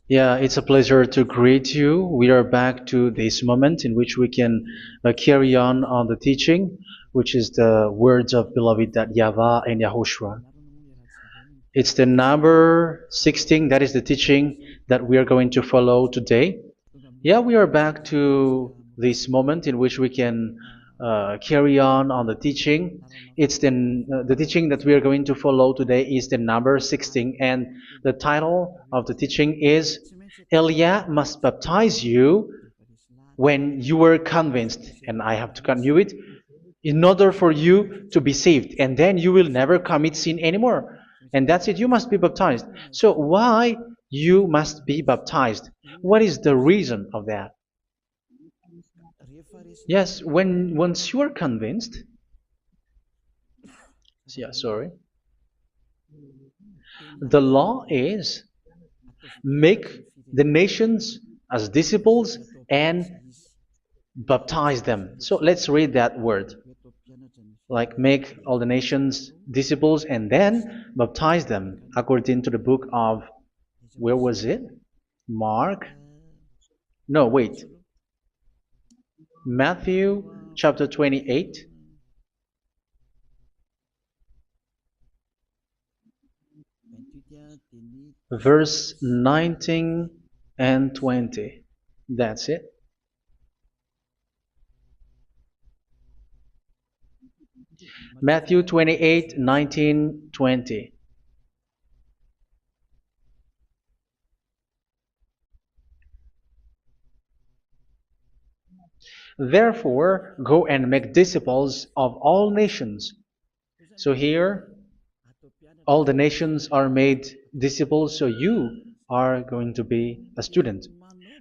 Yeah, it's a pleasure to greet you. We are back to this moment in which we can carry on the teaching, which is the words of beloved that YAHVAH and YAHOSHUA. It's the number 16, that is the teaching that we are going to follow today. Yeah, we are back to this moment in which we can carry on the teaching. It's the teaching that we are going to follow today is the number 16, and the title of the teaching is Elia must baptize you when you were convinced, and I have to continue it, in order for you to be saved, and then you will never commit sin anymore. And that's it, you must be baptized. So why you must be baptized? What is the reason of that? Yes, when once you are convinced, yeah, sorry, the law is make the nations as disciples and baptize them. So let's read that word. Like make all the nations disciples and then baptize them according to the book of, where was it? Mark? No, wait. Matthew chapter 28. Verse 19 and 20. That's it. Matthew 28, 19, 20. Therefore, go and make disciples of all nations. So here, all the nations are made disciples, so you are going to be a student.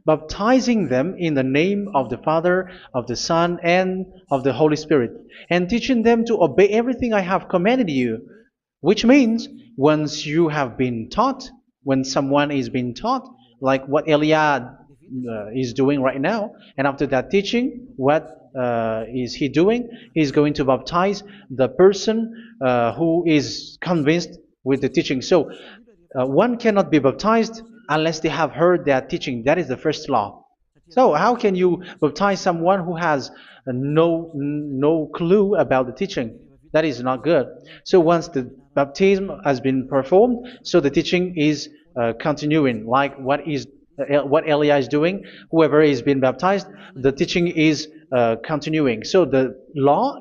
Baptizing them in the name of the Father, of the Son, and of the Holy Spirit, and teaching them to obey everything I have commanded you. Which means, once you have been taught, when someone is being taught, like what Elia is doing right now, and after that teaching, what is he doing? He's going to baptize the person who is convinced with the teaching. So one cannot be baptized unless they have heard that teaching. That is the first law. So how can you baptize someone who has no clue about the teaching? That is not good. So once the baptism has been performed, so the teaching is continuing. Like what Elia is doing, whoever is being baptized, the teaching is continuing. So the law,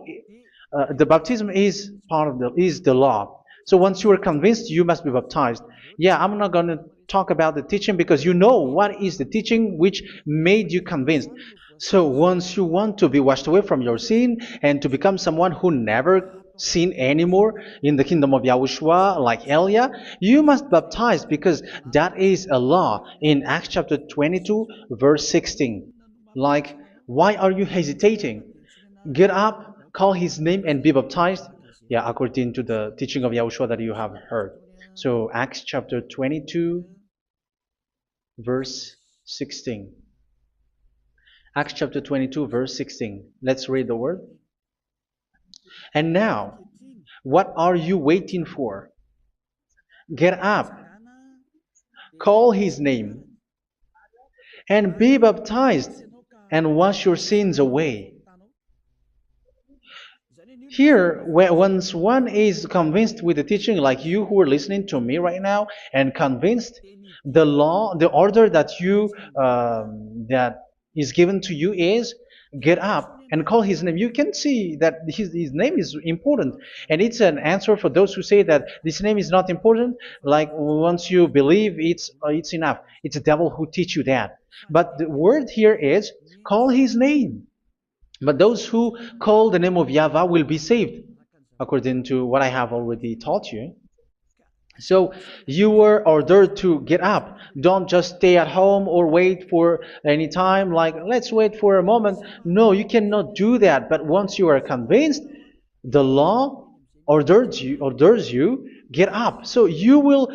the baptism is part of the law. So once you are convinced, you must be baptized. Yeah, I'm not going to talk about the teaching because you know what is the teaching which made you convinced. So once you want to be washed away from your sin and to become someone who never sin anymore in the kingdom of Yahushua, like Elia, you must baptize because that is a law in Acts chapter 22, verse 16. Like, why are you hesitating? Get up, call his name, and be baptized. Yeah, according to the teaching of Yahushua that you have heard. So Acts chapter 22, verse 16. Acts chapter 22, verse 16. Let's read the word. And now, what are you waiting for? Get up, call his name, and be baptized, and wash your sins away. Here, once one is convinced with the teaching, like you who are listening to me right now, and convinced, the law, the order that that is given to you is get up and call his name. You can see that his name is important, and it's an answer for those who say that this name is not important. Like once you believe, it's enough. It's the devil who teach you that. But the word here is call his name. But those who call the name of YAHVAH will be saved, according to what I have already taught you. So you were ordered to get up. Don't just stay at home or wait for any time, like let's wait for a moment. No, you cannot do that. But once you are convinced, the law orders you get up. So you will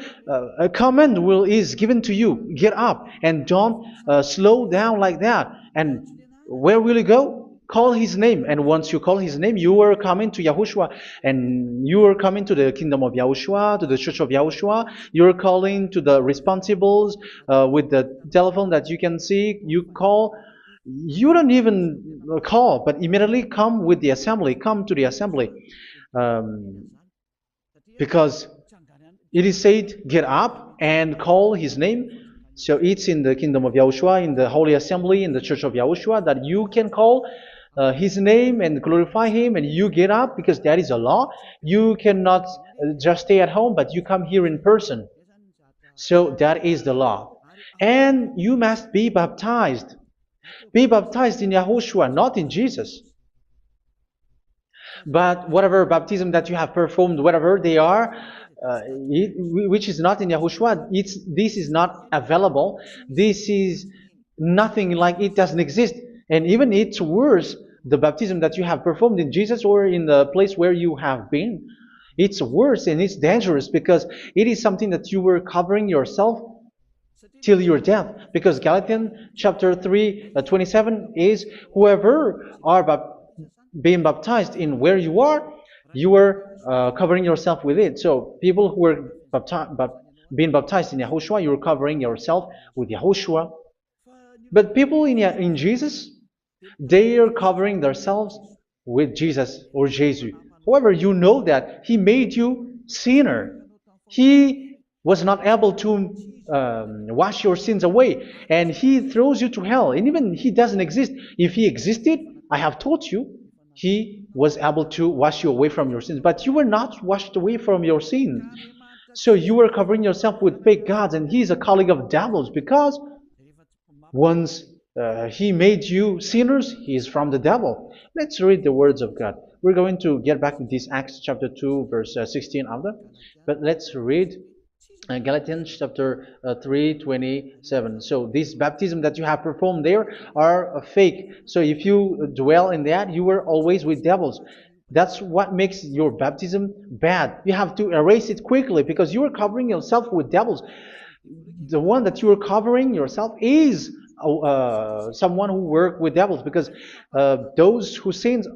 a command is given to you. Get up and don't slow down like that. And where will you go? call his name, and once you call his name, you are coming to Yahushua, and you are coming to the kingdom of Yahushua, to the church of Yahushua. You are calling to the responsibles with the telephone that you can see. You call. You don't even call, but immediately come with the assembly. Come to the assembly, um, because it is said, get up and call his name. So it's in the kingdom of Yahushua, in the holy assembly, in the church of Yahushua, that you can call his name and glorify him, and you get up because that is a law. You cannot just stay at home, but you come here in person. So that is the law. And you must be baptized. Be baptized in Yahushua, not in Jesus. But whatever baptism that you have performed, whatever they are, which is not in Yahushua, this is not available. This is nothing, like it doesn't exist. And even it's worse, the baptism that you have performed in Jesus or in the place where you have been. It's worse and it's dangerous because it is something that you were covering yourself till your death. Because Galatians chapter 3, 27 is, whoever are being baptized in where you are covering yourself with it. So people who were being baptized in Yahushua, you're covering yourself with Yahushua. But people in Jesus, they are covering themselves with Jesus or Jesus. However, you know that he made you sinner. He was not able to wash your sins away, and he throws you to hell. And even he doesn't exist. If he existed, I have told you, he was able to wash you away from your sins. But you were not washed away from your sins. So you were covering yourself with fake gods, and he's a colleague of devils, because once he made you sinners, he is from the devil. Let's read the words of God. We're going to get back to this Acts chapter 2, verse 16 after. But let's read Galatians chapter 3:27. So this baptism that you have performed there are fake. So if you dwell in that, you were always with devils. That's what makes your baptism bad. You have to erase it quickly because you are covering yourself with devils. The one that you are covering yourself is someone who worked with devils, because those who sins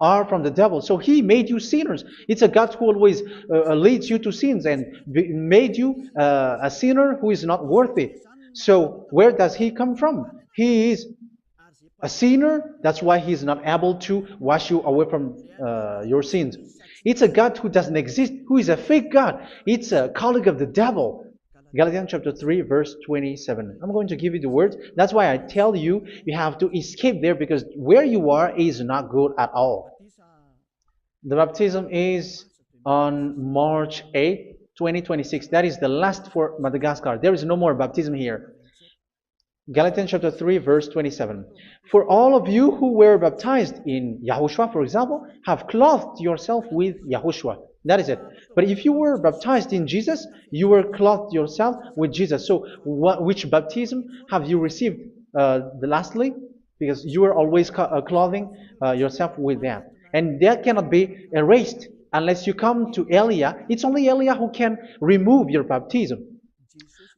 are from the devil. So he made you sinners. It's a God who always leads you to sins and made you a sinner who is not worthy. So where does he come from? He is a sinner. That's why he is not able to wash you away from your sins. It's a God who doesn't exist, who is a fake God. It's a colleague of the devil. Galatians chapter 3, verse 27. I'm going to give you the words. That's why I tell you, you have to escape there, because where you are is not good at all. The baptism is on March 8, 2026. That is the last for Madagascar. There is no more baptism here. Galatians chapter 3, verse 27. For all of you who were baptized in Yahushua, for example, have clothed yourself with Yahushua. That is it. But if you were baptized in Jesus, you were clothed yourself with Jesus. So which baptism have you received lastly? Because you were always clothing yourself with that. And that cannot be erased unless you come to Elia. It's only Elia who can remove your baptism.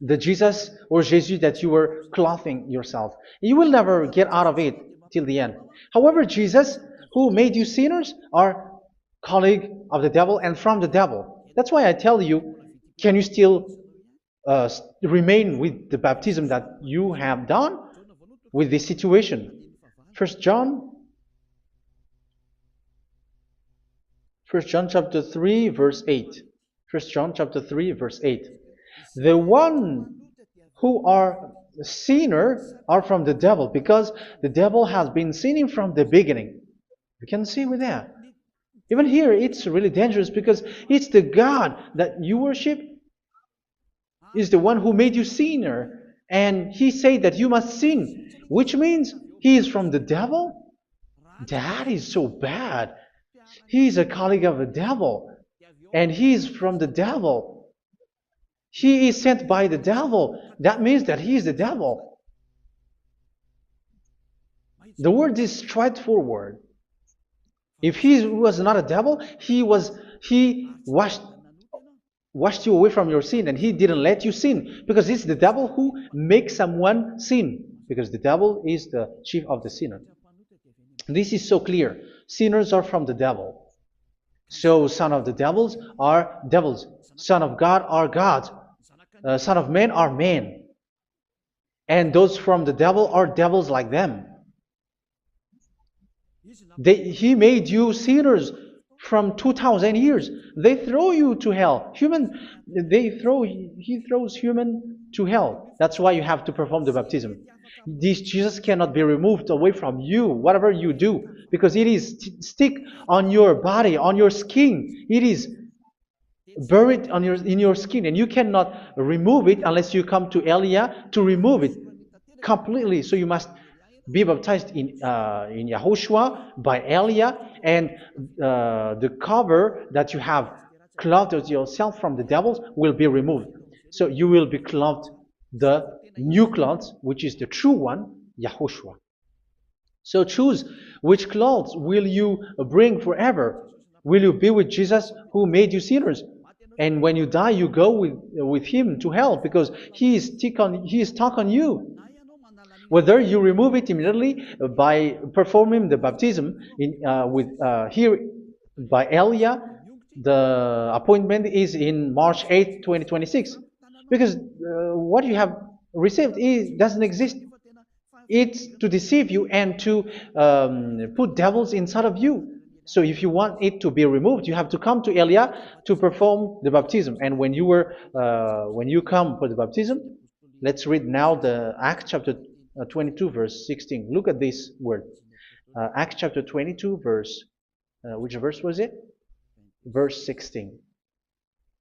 The Jesus or Jesus that you were clothing yourself. You will never get out of it till the end. However, Jesus, who made you sinners, are colleague of the devil and from the devil. That's why I tell you, can you still remain with the baptism that you have done with this situation? First John chapter 3, verse 8. First John chapter 3, verse 8. The one who are sinner are from the devil, because the devil has been sinning from the beginning. You can see with that. Even here, it's really dangerous, because it's the God that you worship is the one who made you sinner, and he said that you must sin, which means he is from the devil. That is so bad. He is a colleague of the devil, and he is from the devil. He is sent by the devil. That means that he is the devil. The word is straightforward. If he was not a devil, he washed you away from your sin, and he didn't let you sin, because it's the devil who makes someone sin, because the devil is the chief of the sinner. This is so clear. Sinners are from the devil. So son of the devils are devils. Son of God are God. Son of men are men. And those from the devil are devils like them. He made you sinners from 2000 years. They throw you to hell. He throws human to hell. That's why you have to perform the baptism. This Jesus cannot be removed away from you, whatever you do, because it is stick on your body, on your skin. It is buried in your skin, and you cannot remove it unless you come to Elia to remove it completely. So you must be baptized in Yahushua by Elia, and the cover that you have clothed yourself from the devils will be removed. So you will be clothed the new clothes, which is the true one, Yahushua. So choose which clothes will you bring forever. Will you be with Jesus who made you sinners? And when you die, you go with him to hell because he is stuck on you. Whether you remove it immediately by performing the baptism here by Elia, the appointment is in March 8, 2026. Because what you have received doesn't exist. It's to deceive you and to put devils inside of you. So if you want it to be removed, you have to come to Elia to perform the baptism. And when you come for the baptism, let's read now the Acts chapter 22 verse 16. Look at this word. Acts chapter 22 verse, which verse was it? Verse 16.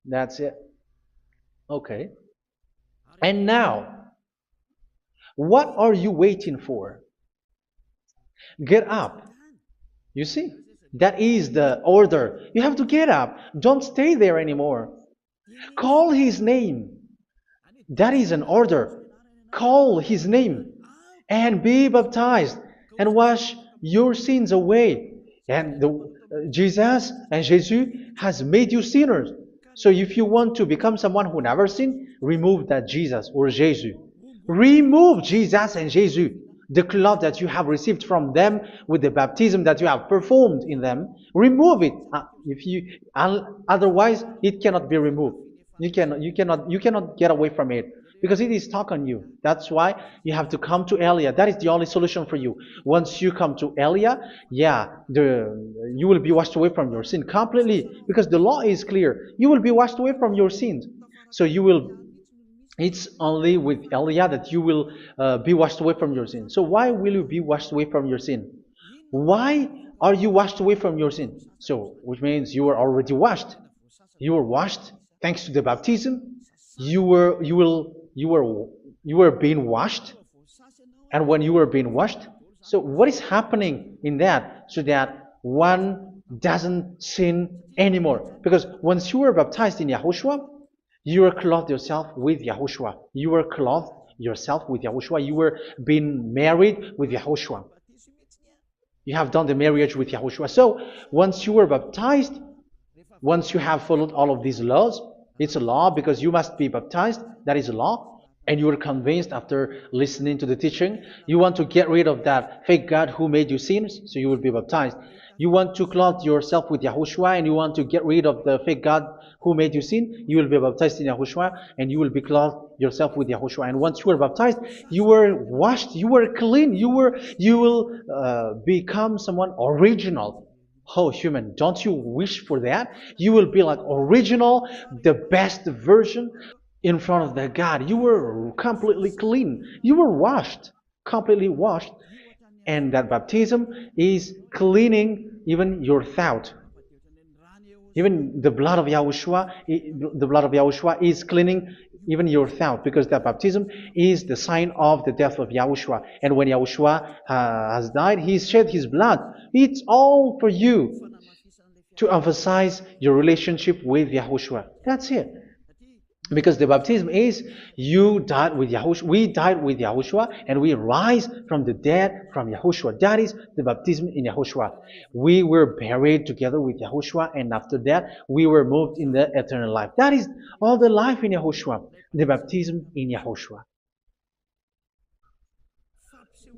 That's it. Okay. And now, what are you waiting for? Get up. You see, that is the order. You have to get up. Don't stay there anymore. Call his name. That is an order. Call his name and be baptized and wash your sins away. And Jesus has made you sinners. So if you want to become someone who never sinned, remove that Jesus or Jesus. Remove Jesus and Jesus, the cloth that you have received from them with the baptism that you have performed in them. Remove it. Otherwise, it cannot be removed. You cannot get away from it because it is stuck on you. That's why you have to come to Elia. That is the only solution for you. Once you come to Elia, you will be washed away from your sin completely because the law is clear. You will be washed away from your sins. So it's only with Elia that you will be washed away from your sin. So why will you be washed away from your sin? Why are you washed away from your sin? So, which means you were already washed. You were washed thanks to the baptism. You were being washed, and when you were being washed, so what is happening in that? So that one doesn't sin anymore. Because once you were baptized in Yahushua, you were clothed yourself with Yahushua. You were clothed yourself with Yahushua. You were being married with Yahushua. You have done the marriage with Yahushua. So once you were baptized, once you have followed all of these laws, it's a law because you must be baptized. That is a law. And you are convinced after listening to the teaching, you want to get rid of that fake God who made you sinners, so you will be baptized. You want to clothe yourself with Yahushua and you want to get rid of the fake God who made you sin, you will be baptized in Yahushua and you will be clothed yourself with Yahushua. And once you are baptized, you were washed, you were clean, you will become someone original. Oh, human, don't you wish for that? You will be like original, the best version in front of the God. You were completely clean. You were washed, completely washed. And that baptism is cleaning even your thought. Even the blood of Yahushua is cleaning even your thought, because that baptism is the sign of the death of Yahushua. And when Yahushua has died, he shed his blood. It's all for you to emphasize your relationship with Yahushua. That's it. Because the baptism is you died with Yahushua, we died with Yahushua, and we rise from the dead from Yahushua. That is the baptism in Yahushua. We were buried together with Yahushua, and after that we were moved in the eternal life. That is all the life in Yahushua, the baptism in Yahushua.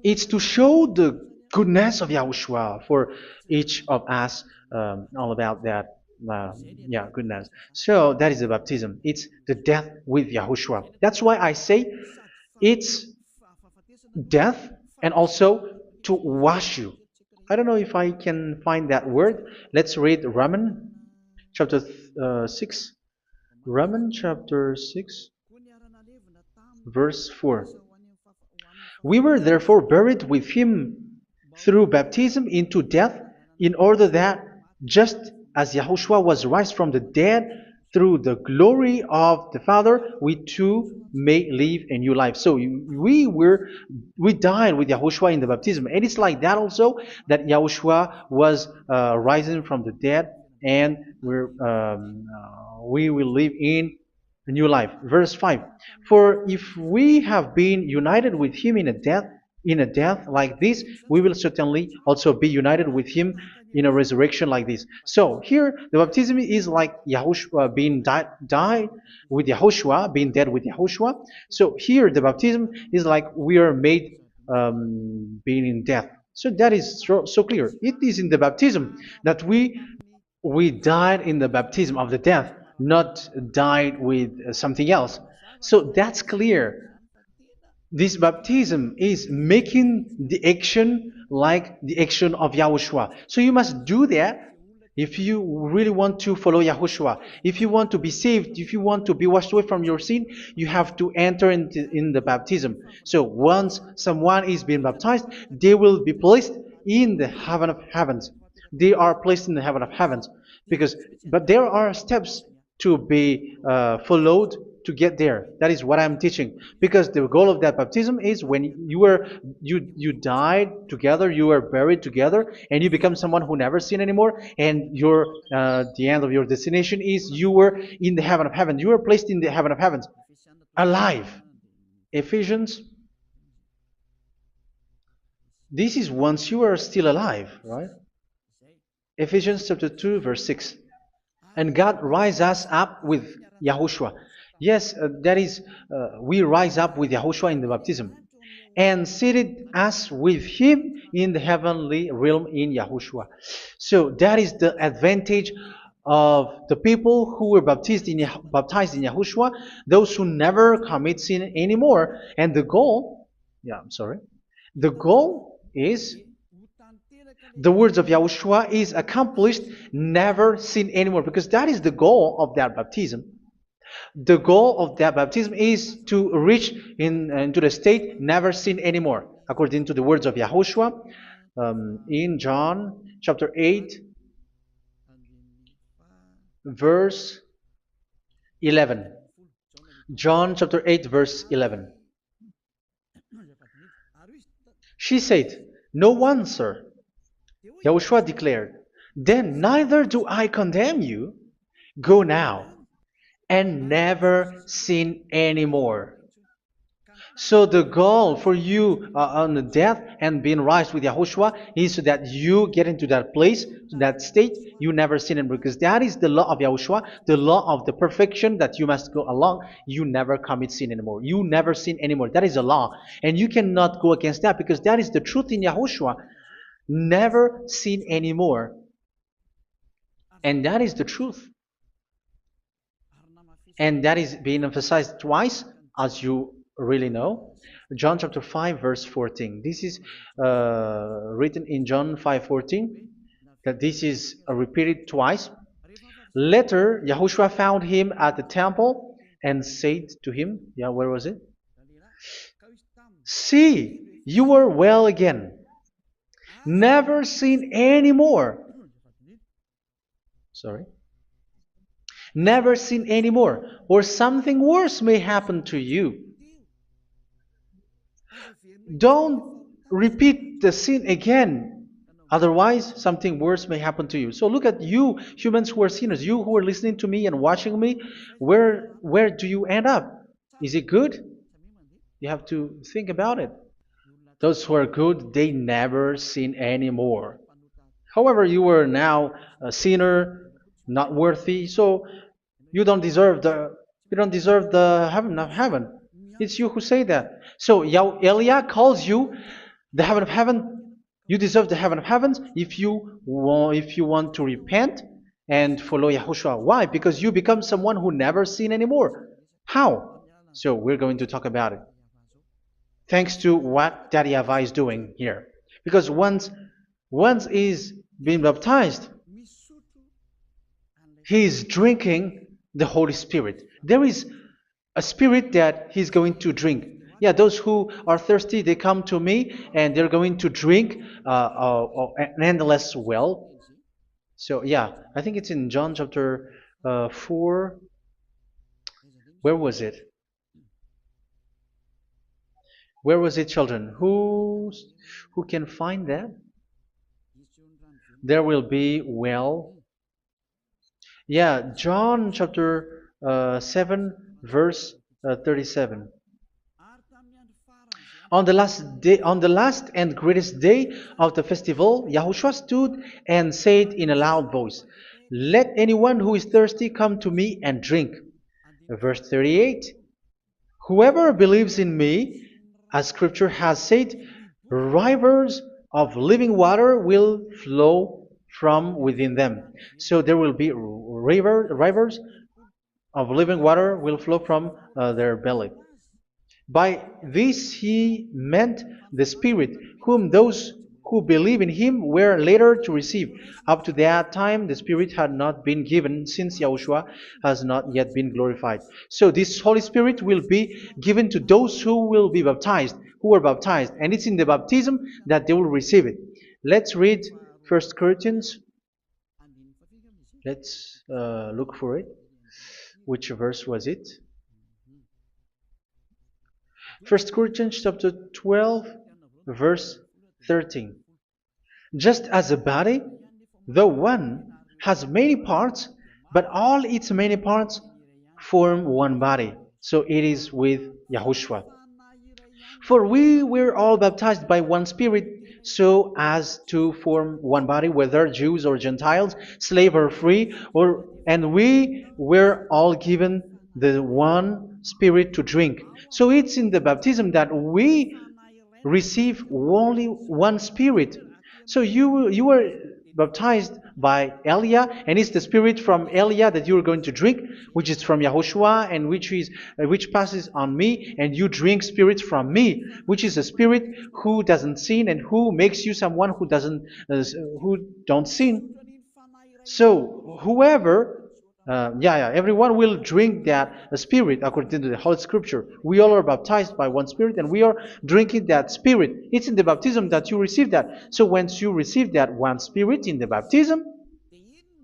It's to show goodness of Yahushua for each of us, all about that. Uh, yeah, goodness. So that is the baptism. It's the death with Yahushua. That's why I say it's death and also to wash you. I don't know if I can find that word. Let's read Romans chapter 6. Romans chapter 6, verse 4. We were therefore buried with him through baptism into death, in order that, just as Yahushua was raised from the dead through the glory of the Father, we too may live a new life. So we died with Yahushua in the baptism, and it's like that also that Yahushua was rising from the dead, and we will live in a new life. Verse 5. For if we have been united with him in a death like this, we will certainly also be united with him in a resurrection like this. So here the baptism is like Yahushua being died with Yahushua, being dead with Yahushua. So here the baptism is like we are made being in death. So that is so clear. It is in the baptism that we died in the baptism of the death, not died with something else. So that's clear. This baptism is making the action like the action of Yahushua. So you must do that if you really want to follow Yahushua. If you want to be saved, if you want to be washed away from your sin, you have to enter in the baptism. So once someone is being baptized, they will be placed in the heaven of heavens. They are placed in the heaven of heavens because, but there are steps to be followed to get there. That is what I'm teaching. Because the goal of that baptism is when you died together, you were buried together, and you become someone who never sin anymore. And your the end of your destination is you were in the heaven of heaven. You were placed in the heaven of heavens, alive. Ephesians. This is once you are still alive, right? Ephesians chapter 2, verse 6. And God rise us up with Yahushua. Yes, that is, we rise up with Yahushua in the baptism. And seated us with him in the heavenly realm in Yahushua. So that is the advantage of the people who were baptized in Yahushua, those who never commit sin anymore. And the goal, yeah, I'm sorry, the goal is the words of Yahushua is accomplished, never sin anymore, because that is the goal of that baptism. The goal of that baptism is to reach into the state never sin anymore, according to the words of Yahushua in John chapter 8, verse 11. John chapter 8, verse 11. She said, "No one, sir." Yahushua declared, "Then neither do I condemn you. Go now and never sin anymore." So the goal for you on the death and being raised with Yahushua is so that you get into that place, to that state, you never sin anymore. Because that is the law of Yahushua, the law of the perfection that you must go along. You never commit sin anymore. You never sin anymore. That is a law. And you cannot go against that because that is the truth in Yahushua. Never sin anymore. And that is the truth. And that is being emphasized twice, as you really know. John chapter 5, verse 14. This is written in John 5:14, that this is repeated twice. Later, Yahushua found him at the temple and said to him, yeah, where was it? "See, you are well again. Never sin anymore." Sorry. "Never sin anymore, or something worse may happen to you." Don't repeat the sin again. Otherwise, something worse may happen to you. So look at you, humans who are sinners, you who are listening to me and watching me. Where do you end up? Is it good? You have to think about it. Those who are good, they never sin anymore. However, you are now a sinner, not worthy, so you don't deserve the heaven of heaven. It's you who say that. So Eliah calls you the heaven of heaven You deserve the heaven of heavens if you want to repent and follow Yahushua. Why? Because you become someone who never sin anymore. How? So we're going to talk about it. Thanks to what Daddy YAHVAH is doing here. Because once he's been baptized, he is drinking the Holy Spirit. There is a spirit that he's going to drink. Yeah, those who are thirsty, they come to me and they're going to drink an endless well. So, yeah, I think it's in John chapter 4. Where was it? Where was it, children? Who can find that? There will be well. Yeah, John chapter 7, verse 37. On the last and greatest day of the festival, Yahushua stood and said in a loud voice, "Let anyone who is thirsty come to me and drink." Verse 38, "Whoever believes in me, as scripture has said, rivers of living water will flow from within them." So there will be rivers of living water will flow from their belly. By this he meant the Spirit, whom those who believe in him were later to receive. Up to that time, the Spirit had not been given, since Yahushua has not yet been glorified. So this Holy Spirit will be given to those who will be baptized, who are baptized, and it's in the baptism that they will receive it. Let's read 1 Corinthians. Let's look for it. Which verse was it? 1 Corinthians chapter 12, verse 13. Just as a body, though one, has many parts, but all its many parts form one body. So it is with Yahushua. For we were all baptized by one Spirit, so as to form one body, whether Jews or Gentiles, slave or free, and we were all given the one Spirit to drink. So it's in the baptism that we receive only one Spirit. So you were baptized by Elia, and it's the Spirit from Elia that you are going to drink, which is from Yahushua, and which passes on me, and you drink Spirit from me, which is a Spirit who doesn't sin and who makes you someone who don't sin. So whoever everyone will drink that Spirit according to the Holy Scripture. We all are baptized by one Spirit, and we are drinking that Spirit. It's in the baptism that you receive that. So once you receive that one Spirit in the baptism,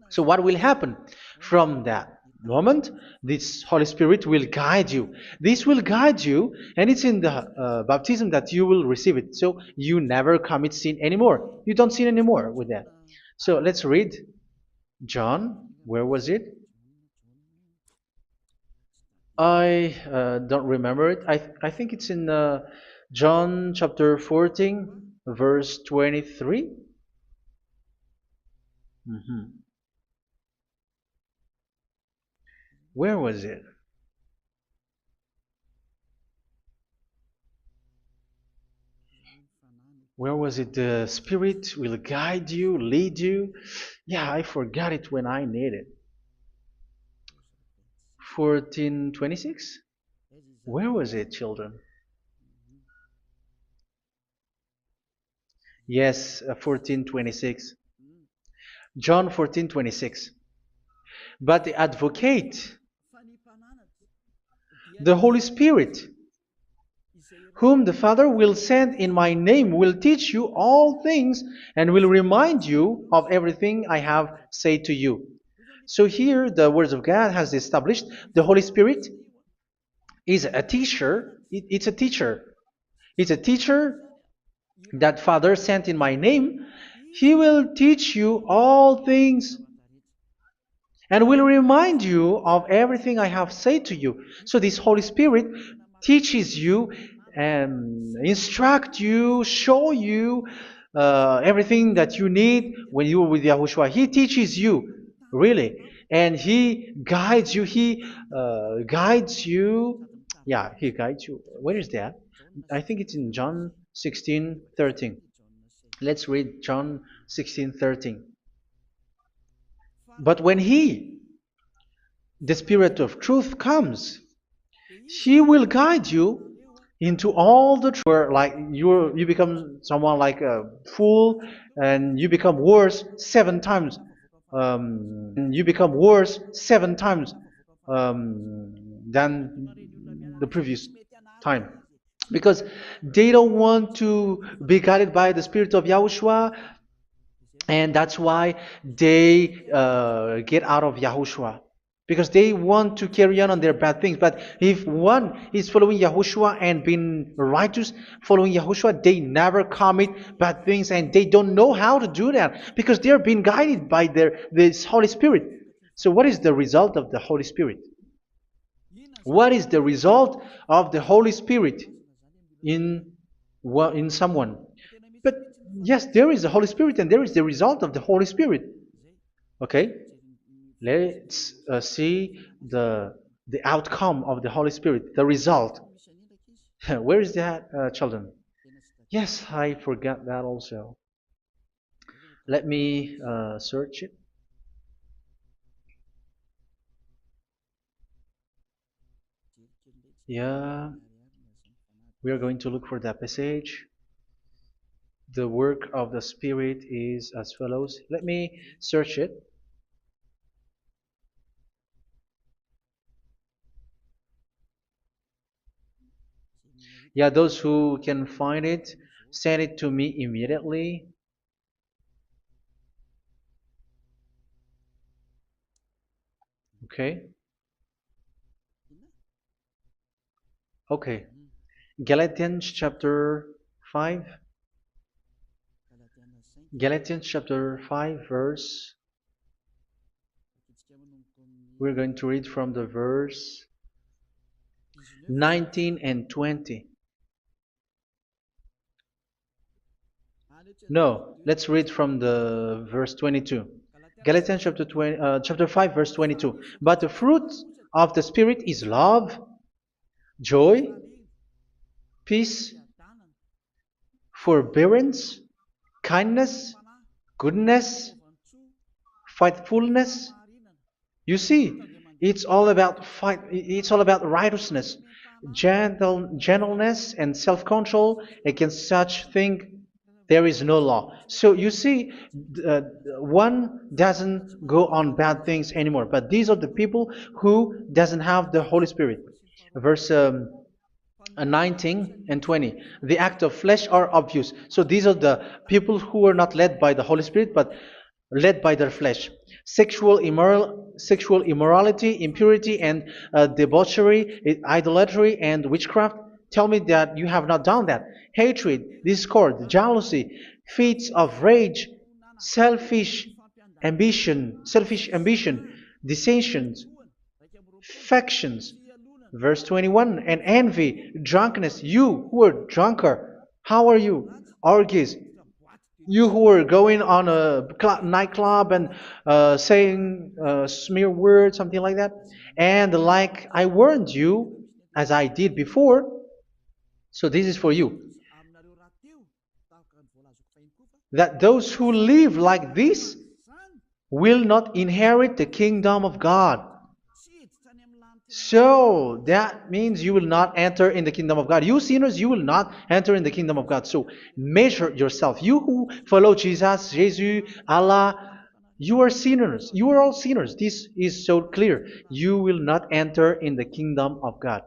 so what will happen? From that moment, this Holy Spirit will guide you. This will guide you, and it's in the baptism that you will receive it. So you never commit sin anymore. You don't sin anymore with that. So let's read John. Where was it? I don't remember it. I think it's in John chapter 14, verse 23. Mhm. Where was it? Where was it? The Spirit will guide you, lead you. Yeah, I forgot it when I need it. 14:26? Where was it, children? Yes, 14:26. John 14:26. But the advocate, the Holy Spirit, whom the Father will send in my name, will teach you all things and will remind you of everything I have said to you. So here the words of God has established the Holy Spirit is a teacher. It's a teacher. It's a teacher that Father sent in my name. He will teach you all things and will remind you of everything I have said to you. So this Holy Spirit teaches you and instruct you, show you everything that you need when you are with Yahushua. He teaches you, really, and He guides you. He guides you. Yeah, He guides you. Where is that? I think it's in John 16:13. Let's read John 16:13. But when He, the Spirit of truth, comes, He will guide you into all the truth. Where like you become someone like a fool, and you become worse 7 times. You become worse 7 times than the previous time, because they don't want to be guided by the Spirit of Yahushua, and that's why they get out of Yahushua, because they want to carry on their bad things. But if one is following Yahushua and being righteous, following Yahushua, they never commit bad things, and they don't know how to do that because they're being guided by this Holy Spirit. So what is the result of the Holy Spirit? What is the result of the Holy Spirit in in someone? But yes, there is the Holy Spirit, and there is the result of the Holy Spirit. Okay, let's see the outcome of the Holy Spirit, the result. Where is that, children? Yes, I forgot that also. Let me search it. Yeah, we are going to look for that passage. The work of the Spirit is as follows. Let me search it. Yeah, those who can find it, send it to me immediately. Okay. Okay. Galatians chapter 5. Galatians chapter 5 verse. We're going to read from the verse 19 and 20. No, let's read from the verse 22. Galatians chapter 5 verse 22. But the fruit of the Spirit is love, joy, peace, forbearance, kindness, goodness, faithfulness. You see, it's all about fight. It's all about righteousness, gentleness, and self-control. Against such thing, there is no law. So you see, uh, one doesn't go on bad things anymore. But these are the people who doesn't have the Holy Spirit. Verse 19 and 20. The act of flesh are obvious. So these are the people who are not led by the Holy Spirit, but led by their flesh. Sexual immorality, impurity, and debauchery, idolatry, and witchcraft. Tell me that you have not done that. Hatred, discord, jealousy, fits of rage, selfish ambition, dissensions, factions. Verse 21, and envy, drunkenness. You who are drunker, how are you? Orgies. You who are going on a nightclub and saying smear words, something like that. And like I warned you, as I did before, so this is for you, that those who live like this will not inherit the kingdom of God. So that means you will not enter in the kingdom of God. You sinners, you will not enter in the kingdom of God. So measure yourself. You who follow Jesus, Allah, you are sinners. You are all sinners. This is so clear. You will not enter in the kingdom of God.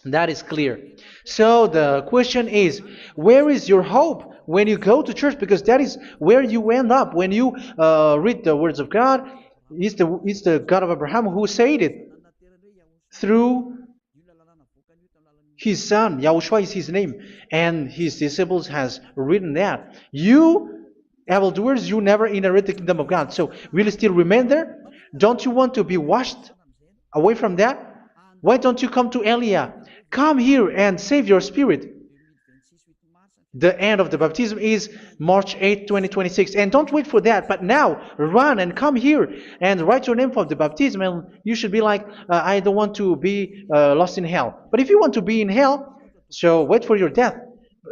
That is clear. So the question is, where is your hope when you go to church? Because that is where you end up when you read the words of God. It's the God of Abraham who said it through his son. Yahushua is his name, and his disciples has written that. You evildoers, you never inherit the kingdom of God. So will you still remain there? Don't you want to be washed away from that? Why don't you come to Elia? Come here and save your spirit. The end of the baptism is March 8th, 2026. And don't wait for that, but now run and come here and write your name for the baptism. And you should be like, I don't want to be lost in hell. But if you want to be in hell, so wait for your death.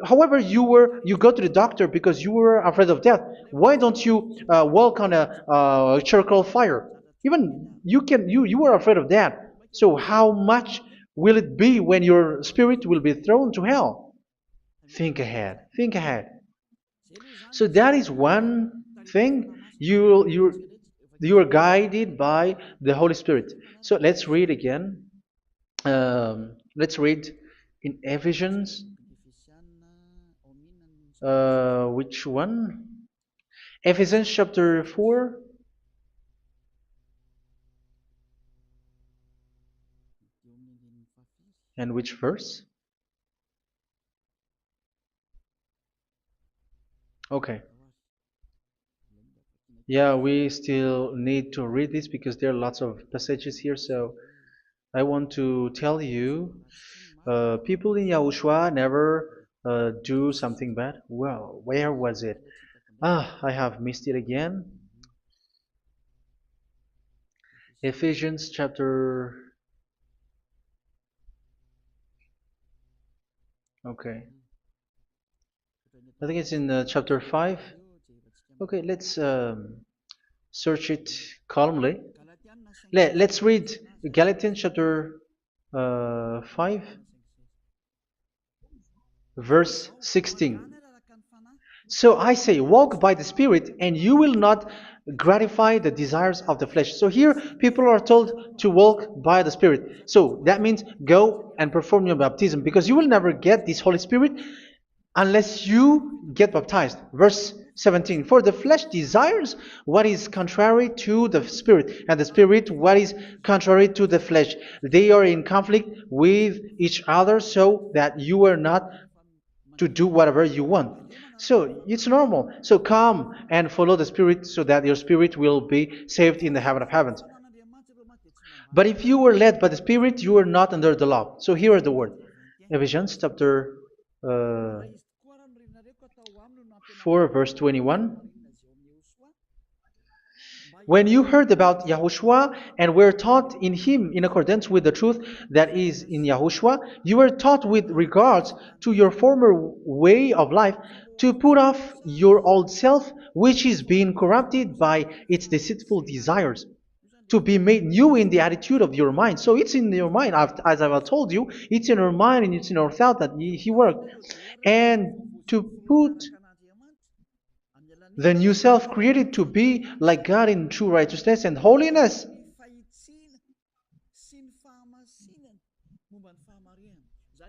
However, you go to the doctor because you were afraid of death. Why don't you walk on a charcoal fire? Even you were afraid of that. So how much will it be when your spirit will be thrown to hell? Think ahead. Think ahead. So that is one thing you are guided by the Holy Spirit. So let's read again. Let's read in Ephesians. Which one? Ephesians chapter 4. And which verse? Okay. Yeah, we still need to read this because there are lots of passages here. So I want to tell you, people in Yahushua never do something bad. Well, where was it? Ah, I have missed it again. Ephesians chapter. Okay, I think it's in chapter 5. Okay, let's search it calmly. Let's read Galatians chapter 5, verse 16. So I say, walk by the Spirit, and you will not gratify the desires of the flesh. So here, people are told to walk by the Spirit. So that means go and perform your baptism, because you will never get this Holy Spirit unless you get baptized. Verse 17. For the flesh desires what is contrary to the Spirit, and the Spirit what is contrary to the flesh. They are in conflict with each other, so that you are not to do whatever you want. So it's normal. So come and follow the Spirit so that your spirit will be saved in the heaven of heavens. But if you were led by the Spirit, you are not under the law. So here are the word. Ephesians chapter 4, verse 21. When you heard about Yahushua and were taught in him in accordance with the truth that is in Yahushua, you were taught with regards to your former way of life to put off your old self, which is being corrupted by its deceitful desires, to be made new in the attitude of your mind. So it's in your mind, as I've told you, it's in your mind and it's in your thought that he worked. And to put the new self created to be like God in true righteousness and holiness.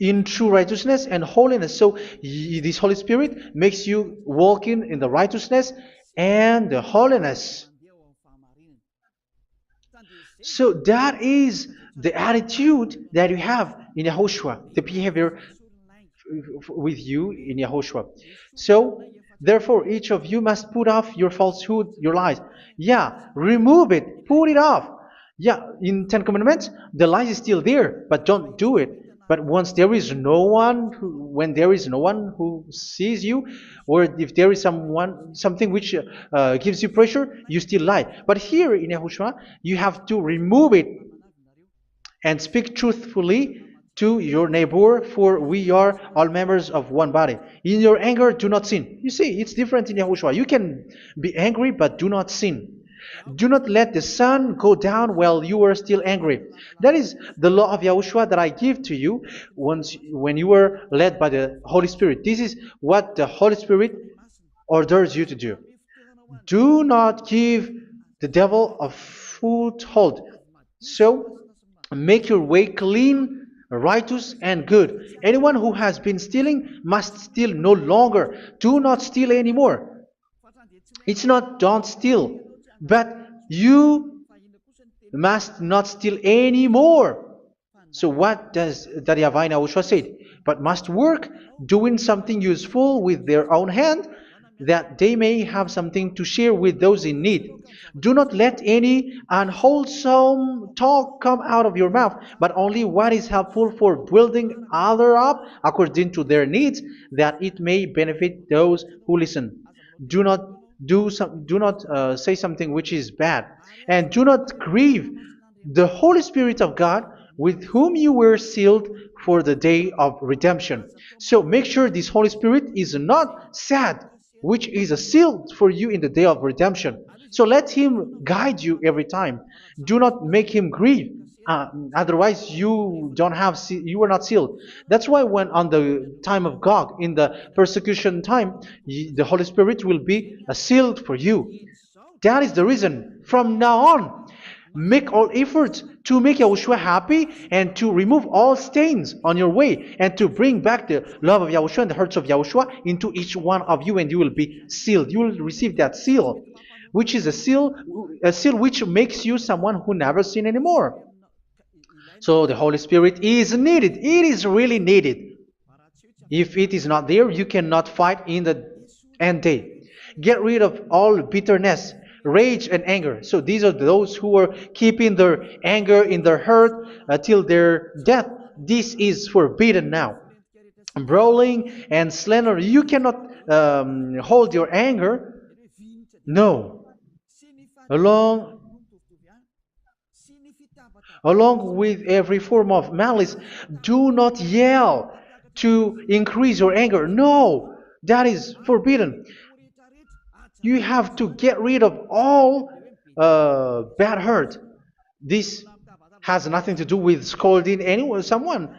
In true righteousness and holiness. So this Holy Spirit makes you walking in the righteousness and the holiness. So that is the attitude that you have in Yahushua, the behavior with you in Yahushua. So, therefore, each of you must put off your falsehood, your lies. Yeah, remove it, put it off. Yeah, in Ten Commandments, the lies is still there, but don't do it. But once there is no one, when there is no one who sees you, or if there is something which gives you pressure, you still lie. But here in Yahushua, you have to remove it and speak truthfully to your neighbor, for we are all members of one body. In your anger, do not sin. You see, it's different in Yahushua. You can be angry, but do not sin. Do not let the sun go down while you are still angry. That is the law of Yahushua that I give to you when you were led by the Holy Spirit. This is what the Holy Spirit orders you to do. Do not give the devil a foothold. So, make your way clean, righteous, and good. Anyone who has been stealing must steal no longer. Do not steal anymore. It's not don't steal, but you must not steal anymore. So what does the YAHVAH YAHOSHUA say? But must work, doing something useful with their own hand, that they may have something to share with those in need. Do not let any unwholesome talk come out of your mouth, but only what is helpful for building others up according to their needs, that it may benefit those who listen. Do not do not say something which is bad, and do not grieve the Holy Spirit of God, with whom you were sealed for the day of redemption. So make sure this Holy Spirit is not sad, which is a seal for you in the day of redemption. So let Him guide you every time. Do not make Him grieve. Otherwise, you don't have you are not sealed. That's why when on the time of God, in the persecution time, the Holy Spirit will be sealed for you. That is the reason. From now on, make all efforts to make Yahushua happy and to remove all stains on your way and to bring back the love of Yahushua and the hearts of Yahushua into each one of you, and you will be sealed. You will receive that seal, which is a seal which makes you someone who never sin anymore. So the Holy Spirit is needed. It is really needed. If it is not there, you cannot fight in the end day. Get rid of all bitterness, rage, and anger. So these are those who are keeping their anger in their heart till their death. This is forbidden now. Brawling and slander. You cannot hold your anger. No. Along Along with every form of malice, do not yell to increase your anger. No, that is forbidden. You have to get rid of all bad hurt. This has nothing to do with scolding anyone, someone.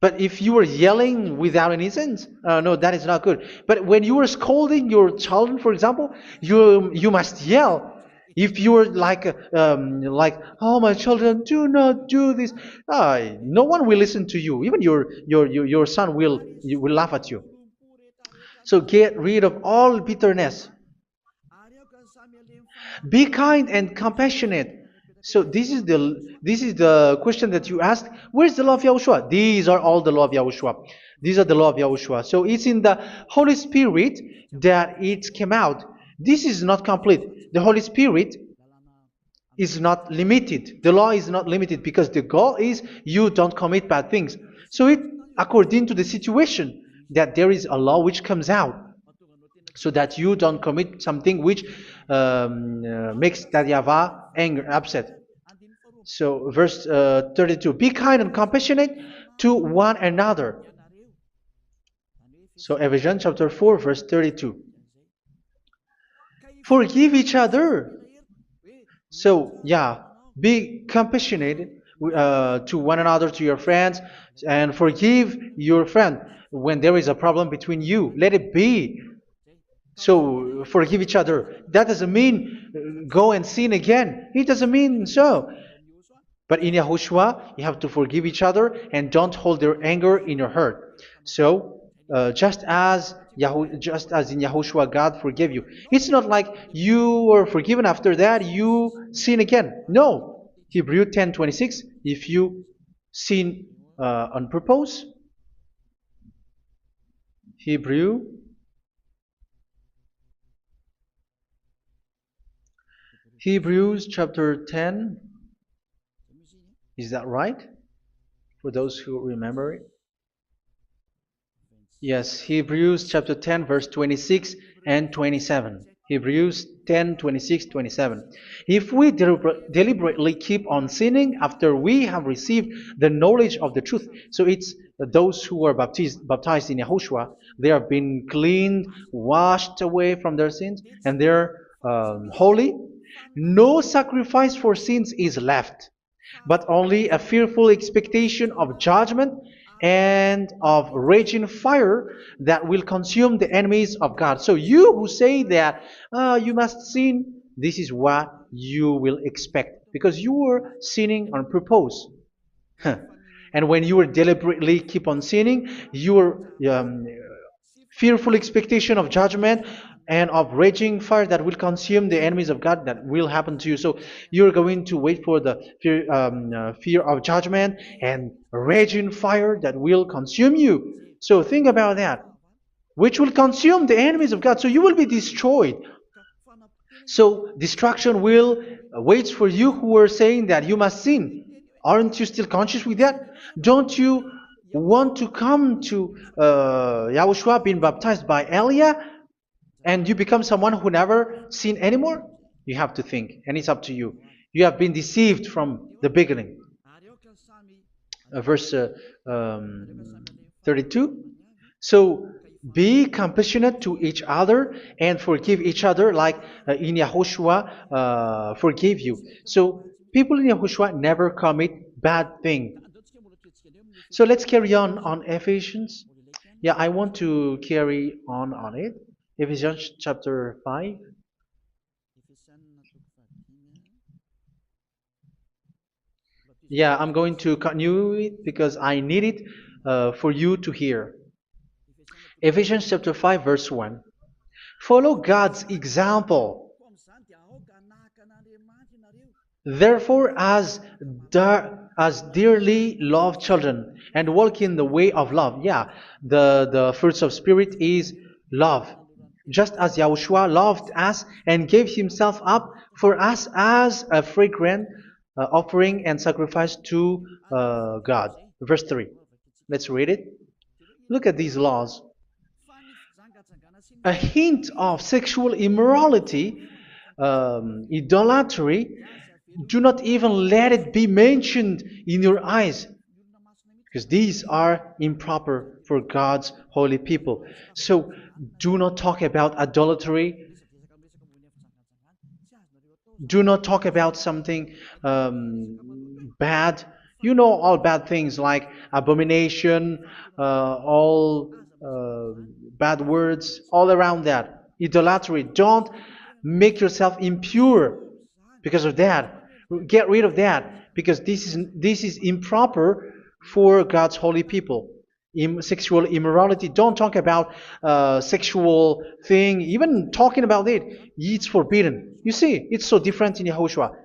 But if you are yelling without any sense, no, that is not good. But when you are scolding your child, for example, you must yell. If you are like, oh my children, do not do this, no one will listen to you. Even your son will laugh at you. So get rid of all bitterness. Be kind and compassionate. So this is the question that you asked. Where's the law of Yahushua? These are all the law of Yahushua. These are the law of Yahushua. So it's in the Holy Spirit that it came out. This is not complete. The Holy Spirit is not limited. The law is not limited because the goal is you don't commit bad things. So it according to the situation that there is a law which comes out so that you don't commit something which makes that YAHVAH anger, upset. So verse 32, be kind and compassionate to one another. So Ephesians chapter 4 verse 32. Forgive each other. So yeah, be compassionate to one another, to your friends, and forgive your friend when there is a problem between you. Let it be. So forgive each other. That doesn't mean go and sin again. It doesn't mean so. But in Yahushua, you have to forgive each other and don't hold their anger in your heart. So just as in Yahushua, God forgave you. It's not like you were forgiven after that you sin again. No. Hebrew 10:26. If you sin on purpose, Hebrews chapter 10. Is that right? For those who remember it? Yes, Hebrews chapter 10, verse 26 and 27. Hebrews 10, 26, 27. If we deliberately keep on sinning after we have received the knowledge of the truth, so it's those who are baptized in Yahushua, they have been cleaned, washed away from their sins, and they're holy. No sacrifice for sins is left, but only a fearful expectation of judgment and of raging fire that will consume the enemies of God. So you who say that you must sin, this is what you will expect because you were sinning on purpose. And when you deliberately keep on sinning, your fearful expectation of judgment and of raging fire that will consume the enemies of God that will happen to you. So you're going to wait for the fear of judgment and raging fire that will consume you. So think about that, which will consume the enemies of God. So you will be destroyed. So destruction will wait for you who are saying that you must sin. Aren't you still conscious with that? Don't you want to come to Yahushua being baptized by Elia and you become someone who never sin anymore? You have to think, and it's up to you. You have been deceived from the beginning. verse um, 32. So be compassionate to each other and forgive each other, like in Yahushua forgave you. So people in Yahushua never commit bad thing. So let's carry on Ephesians. Yeah, I want to carry on it. Ephesians chapter 5. Yeah, I'm going to continue it because I need it for you to hear. Ephesians chapter 5, verse 1. Follow God's example. Therefore, as dearly loved children, and walk in the way of love. Yeah, the fruits of spirit is love. Just as Yahushua loved us and gave himself up for us as a fragrant offering and sacrifice to God. Verse 3. Let's read it. Look at these laws. A hint of sexual immorality, idolatry, do not even let it be mentioned in your eyes, because these are improper for God's holy people. So do not talk about idolatry. Do not talk about something bad. You know all bad things like abomination, all bad words, all around that. Idolatry. Don't make yourself impure because of that. Get rid of that because this is improper for God's holy people. Sexual immorality. Don't talk about sexual thing. Even talking about it, it's forbidden. You see, it's so different in Yahushua.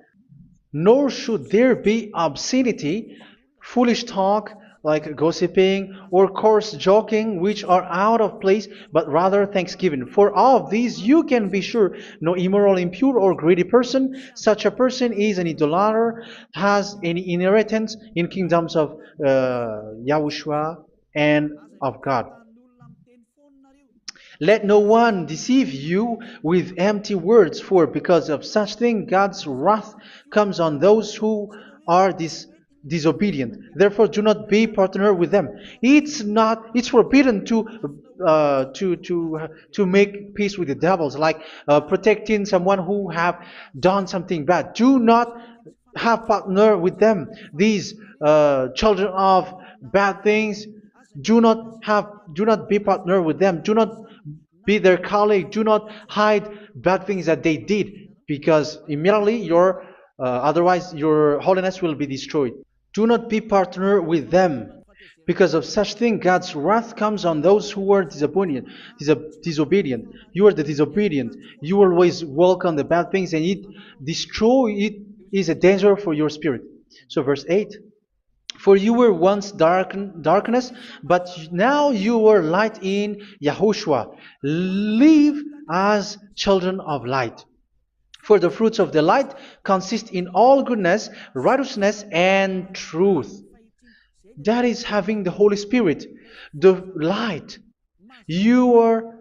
Nor should there be obscenity, foolish talk like gossiping or coarse joking, which are out of place, but rather thanksgiving. For of these you can be sure: no immoral, impure, or greedy person, such a person is an idolater, has any inheritance in kingdoms of Yahushua and of God. Let no one deceive you with empty words, for because of such thing God's wrath comes on those who are disobedient. Therefore, do not be partner with them. It's forbidden to make peace with the devils, like protecting someone who have done something bad. Do not have partner with them. These children of bad things, do not be partner with them. Do not be their colleague. Do not hide bad things that they did, because immediately otherwise your holiness will be destroyed. Do not be partner with them. Because of such thing, God's wrath comes on those who are disobedient. Disobedient. You are the disobedient. You always walk on the bad things, and it is a danger for your spirit. So, verse 8. For you were once darkness, but now you are light in Yahushua. Live as children of light. For the fruits of the light consist in all goodness, righteousness, and truth. That is having the Holy Spirit, the light. You are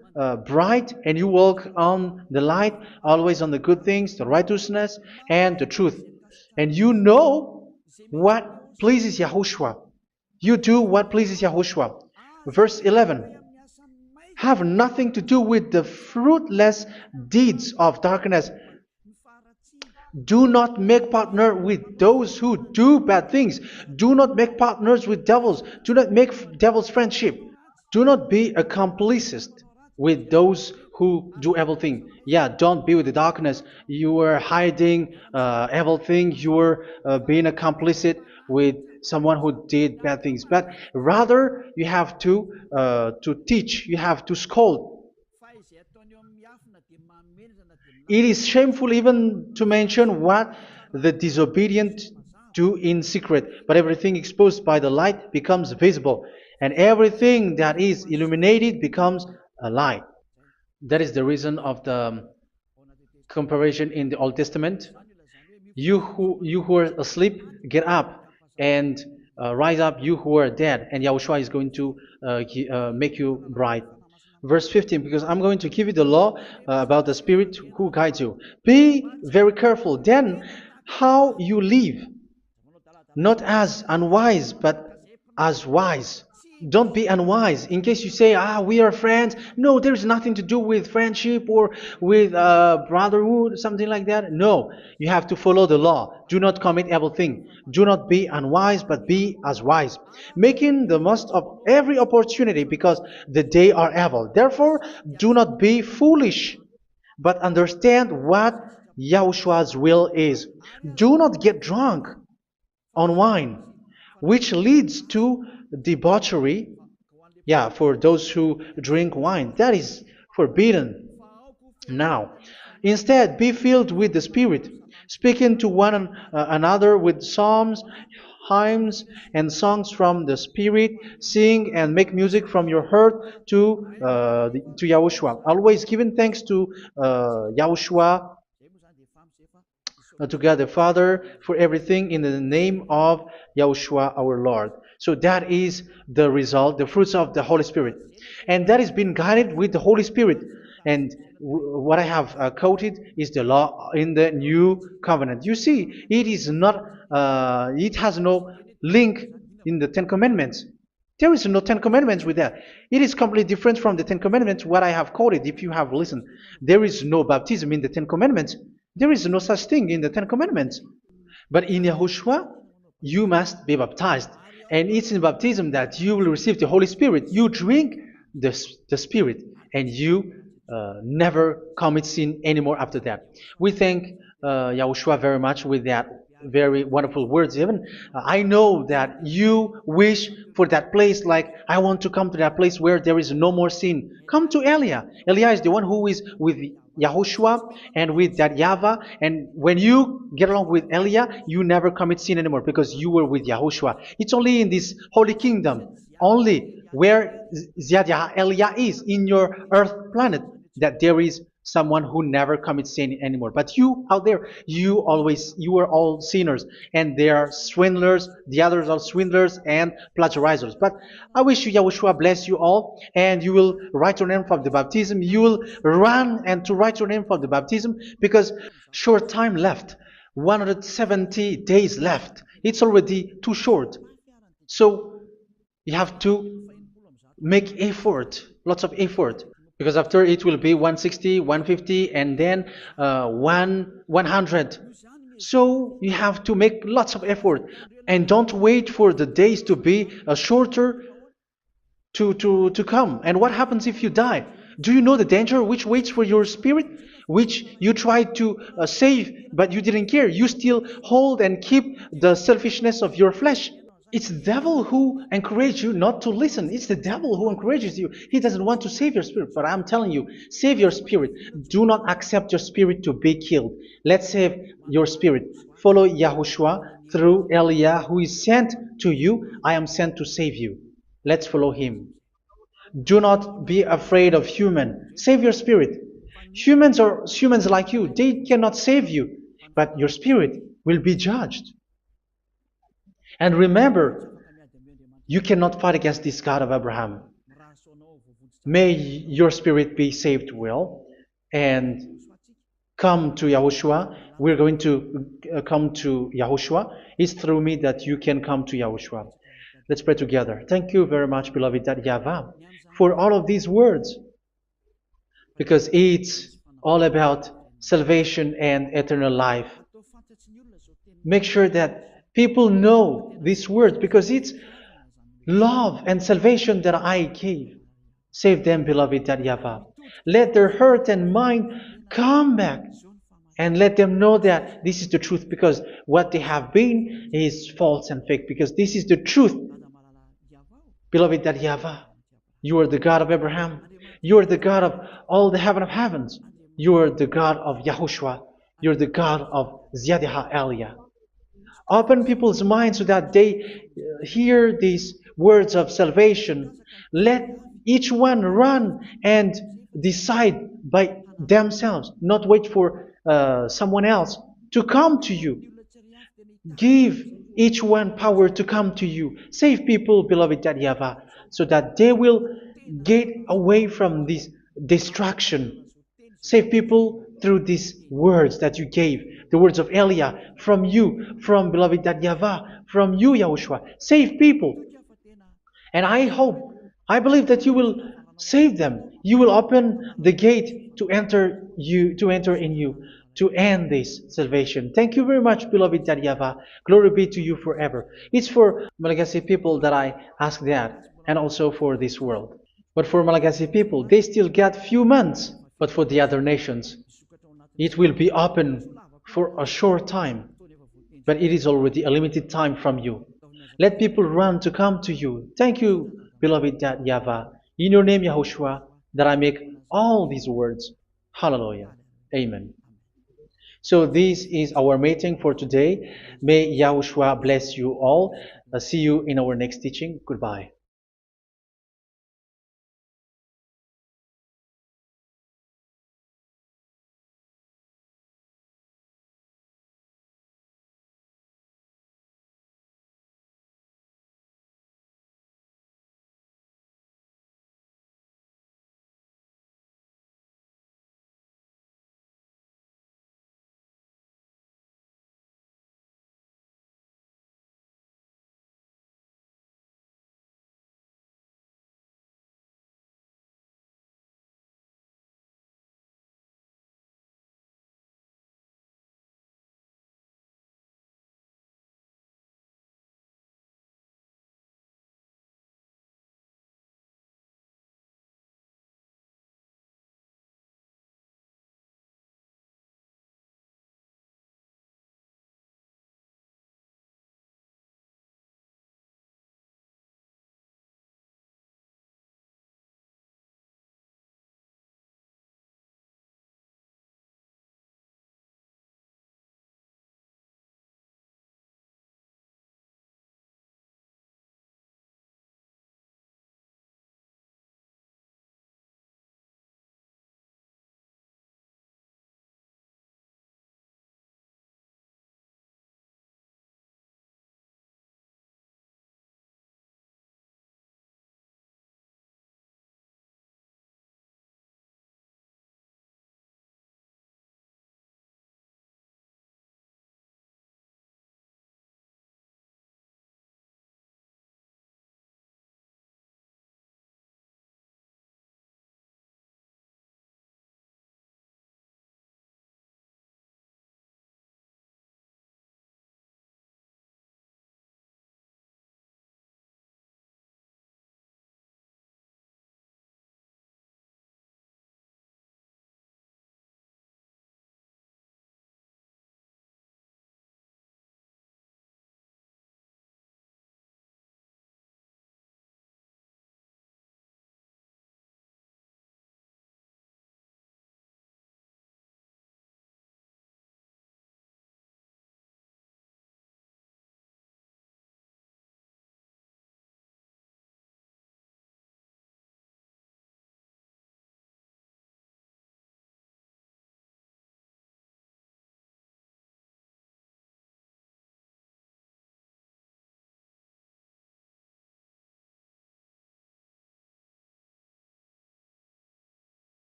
bright and you walk on the light, always on the good things, the righteousness, and the truth. And you know what pleases Yahushua. You do what pleases Yahushua. Verse 11. Have nothing to do with the fruitless deeds of darkness. Do not make partner with those who do bad things. Do not make partners with devils. Do not make devils friendship. Do not be a complicit with those who do evil thing. Yeah, don't be with the darkness. You are hiding evil thing. You are being a complicit with someone who did bad things. But rather, you have to teach. You have to scold. It is shameful even to mention what the disobedient do in secret, but everything exposed by the light becomes visible, and everything that is illuminated becomes a light. That is the reason of the comparison in the Old Testament. You who are asleep, get up and rise up, you who are dead, and Yahushua is going to make you bright. Verse 15, because I'm going to give you the law about the Spirit who guides you. Be very careful then how you live, not as unwise, but as wise. Don't be unwise. In case you say, we are friends. No, there's nothing to do with friendship or with brotherhood, something like that. No, you have to follow the law. Do not commit evil thing. Do not be unwise, but be as wise, making the most of every opportunity because the day are evil. Therefore, do not be foolish, but understand what Yahushua's will is. Do not get drunk on wine, which leads to debauchery. Yeah, for those who drink wine, that is forbidden now. Instead, be filled with the Spirit, speaking to one another with psalms, hymns, and songs from the Spirit. Sing and make music from your heart to Yahushua. Always giving thanks to Yahushua, to God the Father for everything in the name of Yahushua our Lord. So that is the result, the fruits of the Holy Spirit. And that is being guided with the Holy Spirit. And what I have quoted is the law in the new covenant. You see, it is not, it has no link in the Ten Commandments. There is no Ten Commandments with that. It is completely different from the Ten Commandments, what I have quoted, if you have listened. There is no baptism in the Ten Commandments. There is no such thing in the Ten Commandments. But in Yahushua, you must be baptized. And it's in baptism that you will receive the Holy Spirit. You drink the Spirit, and you never commit sin anymore after that. We thank Yahushua very much with that very wonderful words. Even I know that you wish for that place, like I want to come to that place where there is no more sin. Come to Elia. Elia is the one who is with Yahushua and with that YAHVAH. And when you get along with Elia, you never commit sin anymore because you were with Yahushua. It's only in this holy kingdom, only where Elia is in your earth planet, that there is someone who never commits sin anymore. But you out there, you are all sinners, and they are swindlers. The others are swindlers and plagiarizers. But I wish you, Yahushua, bless you all, and you will write your name for the baptism. You will run and to write your name for the baptism because short time left, 170 days left. It's already too short. So you have to make effort, lots of effort, because after it will be 160, 150, and then 100. So you have to make lots of effort, and don't wait for the days to be shorter to come. And what happens if you die? Do you know the danger which waits for your spirit, which you tried to save, but you didn't care? You still hold and keep the selfishness of your flesh. It's the devil who encourages you not to listen. It's the devil who encourages you. He doesn't want to save your spirit. But I'm telling you, save your spirit. Do not accept your spirit to be killed. Let's save your spirit. Follow Yahushua through Elia, who is sent to you. I am sent to save you. Let's follow him. Do not be afraid of human. Save your spirit. Humans are humans like you. They cannot save you. But your spirit will be judged. And remember, you cannot fight against this God of Abraham. May your spirit be saved well and come to Yahushua. We're going to come to Yahushua. It's through me that you can come to Yahushua. Let's pray together. Thank you very much, beloved YAHVAH, for all of these words, because it's all about salvation and eternal life. Make sure that people know these words, because it's love and salvation that I gave. Save them, beloved YAHVAH. Let their heart and mind come back, and let them know that this is the truth, because what they have been is false and fake, because this is the truth. Beloved YAHVAH, you are the God of Abraham. You are the God of all the heaven of heavens. You are the God of Yahushua. You are the God of Ziadiha Elia. Open people's minds so that they hear these words of salvation. Let each one run and decide by themselves, not wait for someone else to come to you. Give each one power to come to you. Save people, beloved YAHVAH, so that they will get away from this destruction. Save people through these words that you gave, the words of Elia, from you, from beloved YAHVAH, from you, Yahushua. Save people. And I believe that you will save them. You will open the gate to enter in you, to end this salvation. Thank you very much, beloved Daddy Yava. Glory be to you forever. It's for Malagasy people that I ask that, and also for this world. But for Malagasy people, they still get few months. But for the other nations, it will be open for a short time, but it is already a limited time from you. Let people run to come to you. Thank you, beloved Yahweh. In your name, Yahushua, that I make all these words. Hallelujah. Amen. So this is our meeting for today. May Yahushua bless you all. See you in our next teaching. Goodbye.